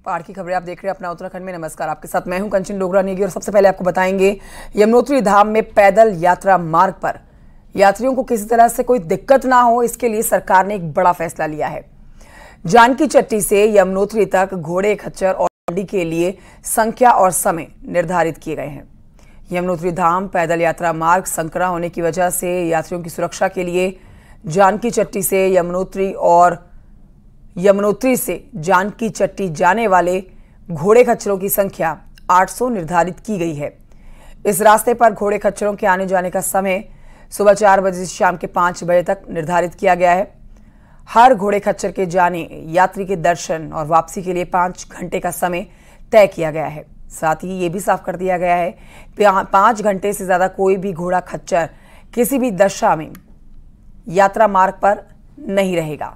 पहाड़ की खबरें आप देख रहे हैं अपना उत्तराखंड में। नमस्कार, आपके साथ मैं हूं कंचन डोगरा नेगी और सबसे पहले आपको बताएंगे यमुनोत्री धाम में पैदल यात्रा मार्ग पर यात्रियों को किसी तरह से कोई दिक्कत ना हो, इसके लिए सरकार ने एक बड़ा फैसला लिया है। जानकी चट्टी से यमुनोत्री तक घोड़े, खच्चर और डंडी के लिए संख्या और समय निर्धारित किए गए हैं। यमुनोत्री धाम पैदल यात्रा मार्ग संकरा होने की वजह से यात्रियों की सुरक्षा के लिए जानकी चट्टी से यमुनोत्री और यमुनोत्री से जानकी चट्टी जाने वाले घोड़े खच्चरों की संख्या 800 निर्धारित की गई है। इस रास्ते पर घोड़े खच्चरों के आने जाने का समय सुबह 4 बजे से शाम के 5 बजे तक निर्धारित किया गया है। हर घोड़े खच्चर के जाने, यात्री के दर्शन और वापसी के लिए 5 घंटे का समय तय किया गया है। साथ ही ये भी साफ कर दिया गया है 5 घंटे से ज्यादा कोई भी घोड़ा खच्चर किसी भी दशा में यात्रा मार्ग पर नहीं रहेगा।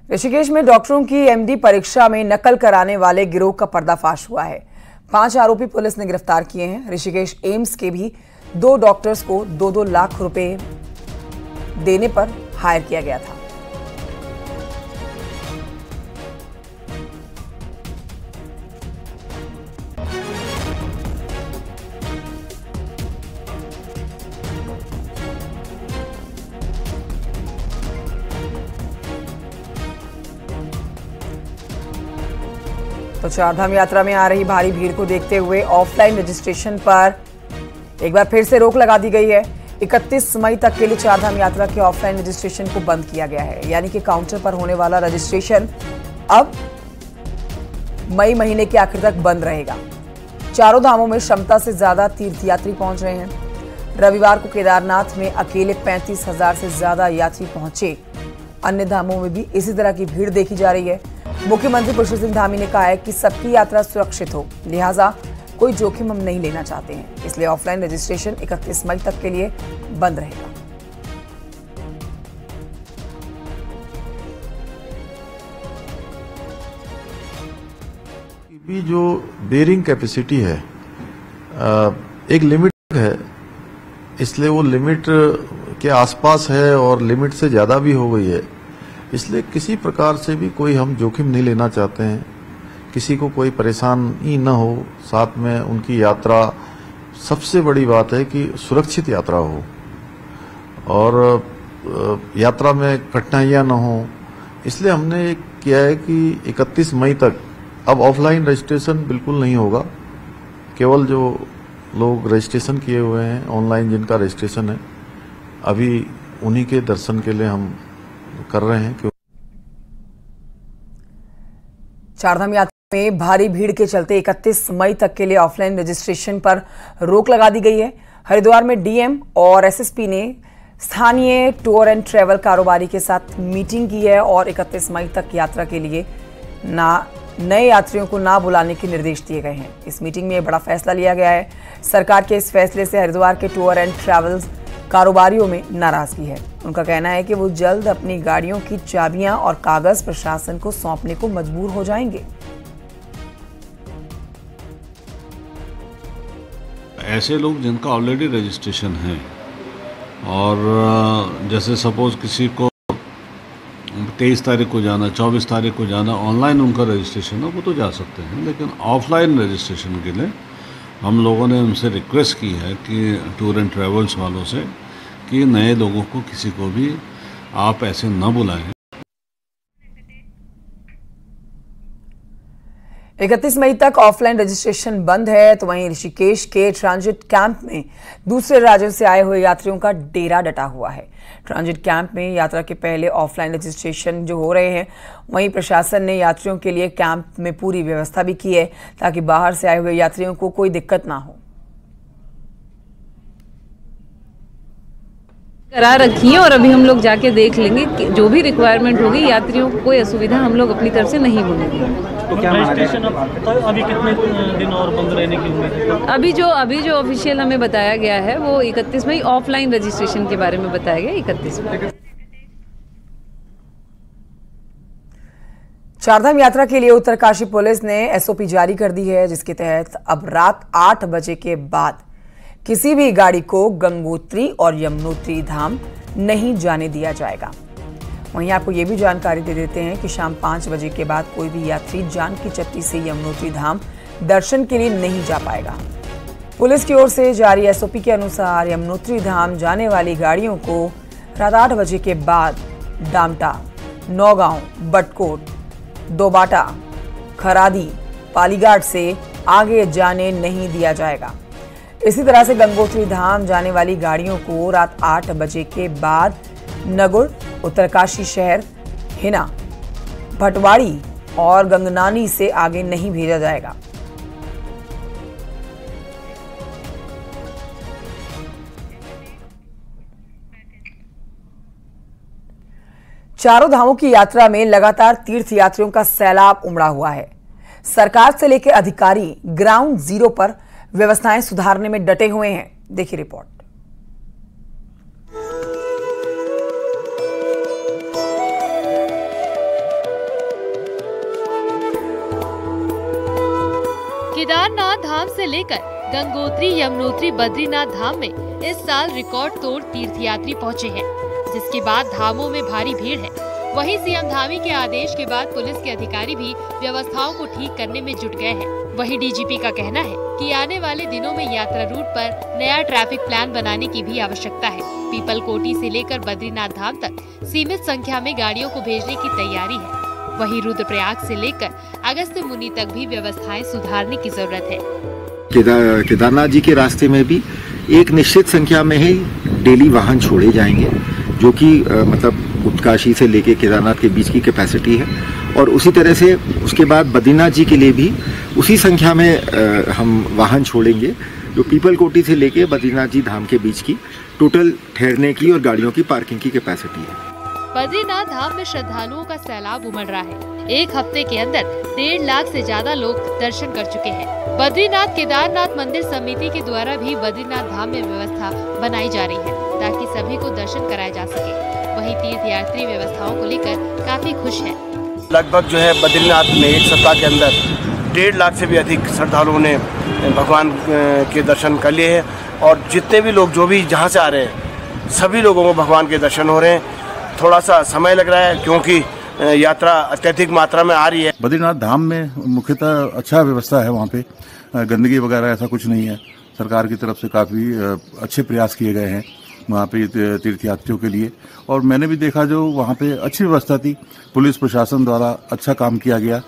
ऋषिकेश में डॉक्टरों की एमडी परीक्षा में नकल कराने वाले गिरोह का पर्दाफाश हुआ है। 5 आरोपी पुलिस ने गिरफ्तार किए हैं। ऋषिकेश एम्स के भी 2 डॉक्टर्स को 2-2 लाख रुपए देने पर हायर किया गया था। तो चारधाम यात्रा में आ रही भारी भीड़ को देखते हुए ऑफलाइन रजिस्ट्रेशन पर एक बार फिर से रोक लगा दी गई है। 31 मई तक के लिए चारधाम यात्रा के ऑफलाइन रजिस्ट्रेशन को बंद किया गया है, यानी कि काउंटर पर होने वाला रजिस्ट्रेशन अब मई महीने के आखिर तक बंद रहेगा। चारों धामों में क्षमता से ज्यादा तीर्थयात्री पहुंच रहे हैं। रविवार को केदारनाथ में अकेले 35,000 से ज्यादा यात्री पहुंचे। अन्य धामों में भी इसी तरह की भीड़ देखी जा रही है। मुख्यमंत्री पुष्कर सिंह धामी ने कहा है कि सबकी यात्रा सुरक्षित हो, लिहाजा कोई जोखिम हम नहीं लेना चाहते हैं, इसलिए ऑफलाइन रजिस्ट्रेशन 31 मई तक के लिए बंद रहेगा। भी जो बेयरिंग कैपेसिटी है एक लिमिट है, इसलिए वो लिमिट के आसपास है और लिमिट से ज्यादा भी हो गई है, इसलिए किसी प्रकार से भी कोई हम जोखिम नहीं लेना चाहते हैं। किसी को कोई परेशानी न हो, साथ में उनकी यात्रा, सबसे बड़ी बात है कि सुरक्षित यात्रा हो और यात्रा में कठिनाइयां न हो। इसलिए हमने किया है कि 31 मई तक अब ऑफलाइन रजिस्ट्रेशन बिल्कुल नहीं होगा। केवल जो लोग रजिस्ट्रेशन किए हुए हैं, ऑनलाइन जिनका रजिस्ट्रेशन है, अभी उन्हीं के दर्शन के लिए हम कर रहे हैं। चारधाम यात्रा में भारी भीड़ के चलते 31 मई तक के लिए ऑफलाइन रजिस्ट्रेशन पर रोक लगा दी गई है। हरिद्वार में डीएम और एसएसपी ने स्थानीय टूर एंड ट्रैवल कारोबारी के साथ मीटिंग की है और 31 मई तक यात्रा के लिए नए यात्रियों को ना बुलाने के निर्देश दिए गए हैं। इस मीटिंग में यह बड़ा फैसला लिया गया है। सरकार के इस फैसले से हरिद्वार के टूर एंड ट्रैवल कारोबारियों में नाराजगी है। उनका कहना है कि वो जल्द अपनी गाड़ियों की चाबियां और कागज प्रशासन को सौंपने को मजबूर हो जाएंगे। ऐसे लोग जिनका ऑलरेडी रजिस्ट्रेशन है और जैसे सपोज किसी को 23 तारीख को जाना, 24 तारीख को जाना, ऑनलाइन उनका रजिस्ट्रेशन है, वो तो जा सकते हैं, लेकिन ऑफलाइन रजिस्ट्रेशन के लिए हम लोगों ने उनसे रिक्वेस्ट की है कि टूर एंड ट्रैवल्स वालों से कि नए लोगों को किसी को भी आप ऐसे न बुलाएं। 31 मई तक ऑफलाइन रजिस्ट्रेशन बंद है, तो वहीं ऋषिकेश के ट्रांजिट कैंप में दूसरे राज्यों से आए हुए यात्रियों का डेरा डटा हुआ है। ट्रांजिट कैंप में यात्रा के पहले ऑफलाइन रजिस्ट्रेशन जो हो रहे हैं, वहीं प्रशासन ने यात्रियों के लिए कैंप में पूरी व्यवस्था भी की है ताकि बाहर से आए हुए यात्रियों को कोई दिक्कत ना हो। करा रखी है और अभी हम लोग जाके देख लेंगे कि जो भी रिक्वायरमेंट होगी, यात्रियों को कोई असुविधा हम लोग अपनी तरफ से नहीं बोलेंगे। तो क्या रजिस्ट्रेशन अभी कितने दिन और बंद रहने की उम्मीद है? अभी जो ऑफिशियल हमें बताया गया है वो 31 मई ऑफलाइन रजिस्ट्रेशन के बारे में बताया गया 31 मई। चारधाम यात्रा के लिए उत्तरकाशी पुलिस ने एसओपी जारी कर दी है, जिसके तहत अब रात 8 बजे के बाद किसी भी गाड़ी को गंगोत्री और यमुनोत्री धाम नहीं जाने दिया जाएगा। वहीं आपको ये भी जानकारी दे देते हैं कि शाम 5 बजे के बाद कोई भी यात्री जानकी चट्टी से यमुनोत्री धाम दर्शन के लिए नहीं जा पाएगा। पुलिस की ओर से जारी एसओपी के अनुसार यमुनोत्री धाम जाने वाली गाड़ियों को रात 8 बजे के बाद डामटा, नौगांव, बटकोट, दोबाटा, खरादी, पालीघाट से आगे जाने नहीं दिया जाएगा। इसी तरह से गंगोत्री धाम जाने वाली गाड़ियों को रात 8 बजे के बाद नगुड़, उत्तरकाशी शहर, हिना, भटवाड़ी और गंगनानी से आगे नहीं भेजा जाएगा। चारों धामों की यात्रा में लगातार तीर्थ यात्रियों का सैलाब उमड़ा हुआ है। सरकार से लेकर अधिकारी ग्राउंड जीरो पर व्यवस्थाएं सुधारने में डटे हुए हैं। देखिए रिपोर्ट। केदारनाथ धाम से लेकर गंगोत्री, यमुनोत्री, बद्रीनाथ धाम में इस साल रिकॉर्ड तोड़ तीर्थयात्री पहुंचे हैं, जिसके बाद धामों में भारी भीड़ है। वहीं सीएम धामी के आदेश के बाद पुलिस के अधिकारी भी व्यवस्थाओं को ठीक करने में जुट गए हैं। वहीं डीजीपी का कहना है कि आने वाले दिनों में यात्रा रूट पर नया ट्रैफिक प्लान बनाने की भी आवश्यकता है। पीपल कोटी से लेकर बद्रीनाथ धाम तक सीमित संख्या में गाड़ियों को भेजने की तैयारी है। वहीं रुद्रप्रयाग से लेकर अगस्त्य मुनि तक भी व्यवस्थाएं सुधारने की जरूरत है। केदारनाथ जी के रास्ते में भी एक निश्चित संख्या में ही डेली वाहन छोड़े जाएंगे, जो कि मतलब उत्तरकाशी से लेके केदारनाथ के बीच की कैपेसिटी है। और उसी तरह से उसके बाद बद्रीनाथ जी के लिए भी उसी संख्या में हम वाहन छोड़ेंगे, जो पीपल कोटी से लेके बद्रीनाथ जी धाम के बीच की टोटल ठहरने की और गाड़ियों की पार्किंग की कैपेसिटी है। बद्रीनाथ धाम में श्रद्धालुओं का सैलाब उमड़ रहा है। एक हफ्ते के अंदर 1.5 लाख से ज्यादा लोग दर्शन कर चुके हैं। बद्रीनाथ केदारनाथ मंदिर समिति के द्वारा भी बद्रीनाथ धाम में व्यवस्था बनाई जा रही है, ताकि सभी को दर्शन कराया जा सके। वहीं तीर्थयात्री व्यवस्थाओं को लेकर काफी खुश है। लगभग जो है बद्रीनाथ में एक सप्ताह के अंदर 1.5 लाख से भी अधिक श्रद्धालुओं ने भगवान के दर्शन कर लिए हैं। और जितने भी लोग जो भी जहाँ से आ रहे हैं, सभी लोगों को भगवान के दर्शन हो रहे हैं। थोड़ा सा समय लग रहा है क्योंकि यात्रा अत्यधिक मात्रा में आ रही है। बद्रीनाथ धाम में मुख्यतः अच्छा व्यवस्था है, वहाँ पे गंदगी वगैरह ऐसा कुछ नहीं है। सरकार की तरफ से काफ़ी अच्छे प्रयास किए गए हैं वहाँ पे तीर्थयात्रियों के लिए। और मैंने भी देखा जो वहाँ पे अच्छी व्यवस्था थी, पुलिस प्रशासन द्वारा अच्छा काम किया गया।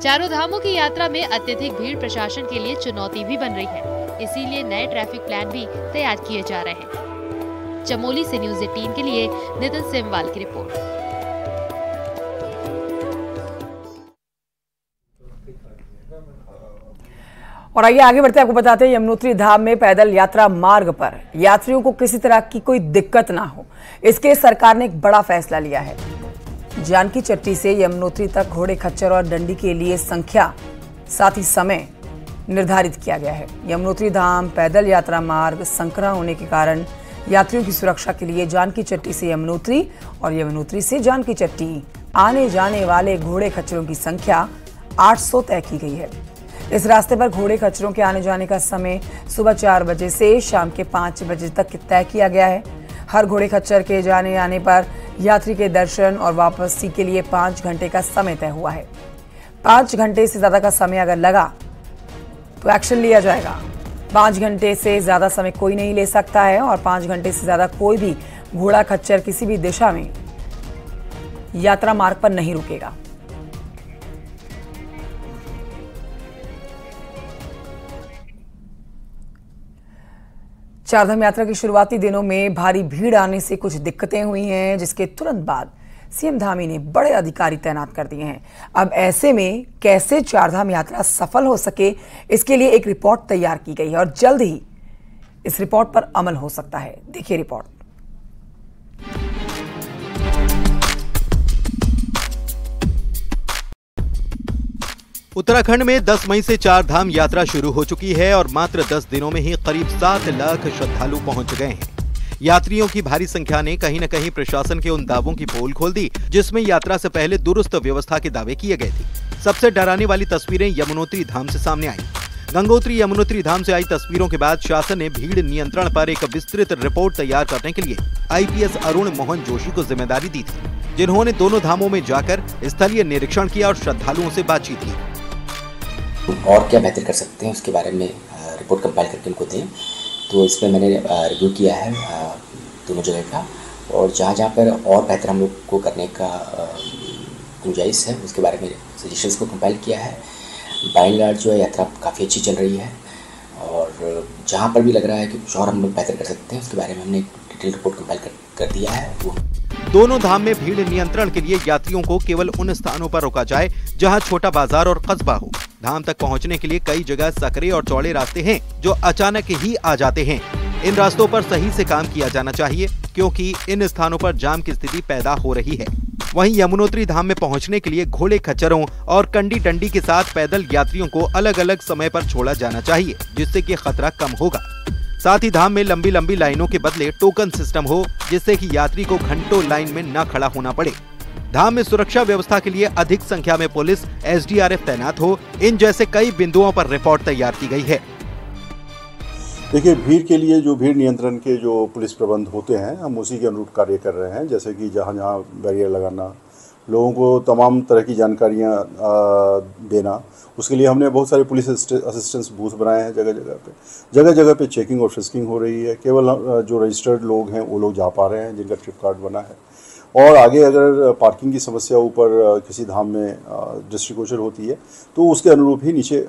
चारों धामों की यात्रा में अत्यधिक भीड़ प्रशासन के लिए चुनौती भी बन रही है, इसीलिए नए ट्रैफिक प्लान भी तैयार किए जा रहे हैं। चमोली से न्यूज़ 18 के लिए नितिन सेमवाल की रिपोर्ट। और आइए आगे बढ़ते आपको बताते हैं, यमुनोत्री धाम में पैदल यात्रा मार्ग पर यात्रियों को किसी तरह की कोई दिक्कत ना हो, इसके सरकार ने एक बड़ा फैसला लिया है। जानकी चट्टी से यमुनोत्री तक घोड़े खच्चर और डंडी के लिए संख्या साथ ही समय निर्धारित किया गया है। यमुनोत्री धाम पैदल यात्रा मार्ग संकरा होने के कारण यात्रियों की सुरक्षा के लिए जानकी चट्टी से यमुनोत्री और यमुनोत्री से जानकी चट्टी आने जाने वाले घोड़े खच्चरों की संख्या 800 तय की गई है। इस रास्ते पर घोड़े खच्चरों के आने जाने का समय सुबह 4 बजे से शाम के 5 बजे तक तय किया गया है। हर घोड़े खच्चर के जाने आने पर यात्री के दर्शन और वापसी के लिए 5 घंटे का समय तय हुआ है। 5 घंटे से ज्यादा का समय अगर लगा तो एक्शन लिया जाएगा। 5 घंटे से ज्यादा समय कोई नहीं ले सकता है और 5 घंटे से ज्यादा कोई भी घोड़ा खच्चर किसी भी दिशा में यात्रा मार्ग पर नहीं रुकेगा। चारधाम यात्रा की शुरुआती दिनों में भारी भीड़ आने से कुछ दिक्कतें हुई हैं, जिसके तुरंत बाद सीएम धामी ने बड़े अधिकारी तैनात कर दिए हैं। अब ऐसे में कैसे चारधाम यात्रा सफल हो सके, इसके लिए एक रिपोर्ट तैयार की गई है और जल्द ही इस रिपोर्ट पर अमल हो सकता है। देखिए रिपोर्ट। उत्तराखंड में 10 मई से चारधाम यात्रा शुरू हो चुकी है और मात्र 10 दिनों में ही करीब 7 लाख श्रद्धालु पहुंच गए हैं। यात्रियों की भारी संख्या ने कहीं न कहीं प्रशासन के उन दावों की पोल खोल दी जिसमें यात्रा से पहले दुरुस्त व्यवस्था के दावे किए गए थे। सबसे डराने वाली तस्वीरें यमुनोत्री धाम से सामने आई। गंगोत्री यमुनोत्री धाम से आई तस्वीरों के बाद शासन ने भीड़ नियंत्रण पर एक विस्तृत रिपोर्ट तैयार करने के लिए आईपीएस अरुण मोहन जोशी को जिम्मेदारी दी थी, जिन्होंने दोनों धामों में जाकर स्थलीय निरीक्षण किया और श्रद्धालुओं से बातचीत की। और क्या बेहतर कर सकते हैं उसके बारे में रिपोर्ट कंपाइल करके उनको दें। तो इसमें मैंने रिव्यू किया है दोनों जगह का, और जहाँ जहाँ पर और बेहतर हम लोग को करने का गुंजाइश है उसके बारे में सजेशंस को कंपाइल किया है। बाय एंड लार्ज जो है यात्रा काफ़ी अच्छी चल रही है, और जहाँ पर भी लग रहा है कि कुछ और हम लोग बेहतर कर सकते हैं उसके बारे में हमने डिटेल रिपोर्ट कंपाइल कर दिया है। वो दोनों धाम में भीड़ नियंत्रण के लिए यात्रियों को केवल उन स्थानों पर रोका जाए जहां छोटा बाजार और कस्बा हो। धाम तक पहुंचने के लिए कई जगह सकरे और चौड़े रास्ते हैं जो अचानक ही आ जाते हैं। इन रास्तों पर सही से काम किया जाना चाहिए क्योंकि इन स्थानों पर जाम की स्थिति पैदा हो रही है। वहीं यमुनोत्री धाम में पहुंचने के लिए घोड़े खच्चरों और कंडी डंडी के साथ पैदल यात्रियों को अलग अलग समय पर छोड़ा जाना चाहिए, जिससे कि खतरा कम होगा। साथ ही धाम में लंबी लंबी लाइनों के बदले टोकन सिस्टम हो, जिससे कि यात्री को घंटों लाइन में न खड़ा होना पड़े। धाम में सुरक्षा व्यवस्था के लिए अधिक संख्या में पुलिस एसडीआरएफ तैनात हो, इन जैसे कई बिंदुओं पर रिपोर्ट तैयार की गई है। देखिए, भीड़ के लिए जो भीड़ नियंत्रण के जो पुलिस प्रबंध होते हैं हम उसी के अनुरूप कार्य कर रहे हैं। जैसे कि जहाँ जहाँ बैरियर लगाना, लोगों को तमाम तरह की जानकारियाँ देना, उसके लिए हमने बहुत सारे पुलिस असिस्टेंस बूथ बनाए हैं जगह जगह पे चेकिंग और फ्रिस्किंग हो रही है। केवल जो रजिस्टर्ड लोग हैं वो लोग जा पा रहे हैं जिनका ट्रिप कार्ड बना है। और आगे अगर पार्किंग की समस्या ऊपर किसी धाम में दृष्टिगोचर होती है तो उसके अनुरूप ही नीचे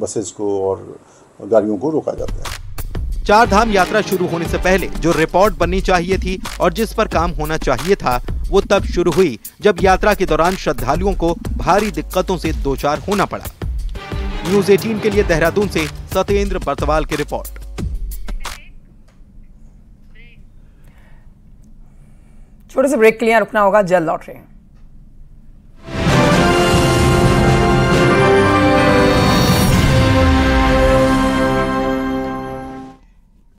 बसेस को और गाड़ियों को रोका जाता है। चार धाम यात्रा शुरू होने से पहले जो रिपोर्ट बननी चाहिए थी और जिस पर काम होना चाहिए था वो तब शुरू हुई जब यात्रा के दौरान श्रद्धालुओं को भारी दिक्कतों से दो चार होना पड़ा। न्यूज़ 18 के लिए देहरादून से सत्येंद्र बर्तवाल की रिपोर्ट। छोटे से ब्रेक के लिए रुकना होगा, जल्द लौट रहे हैं।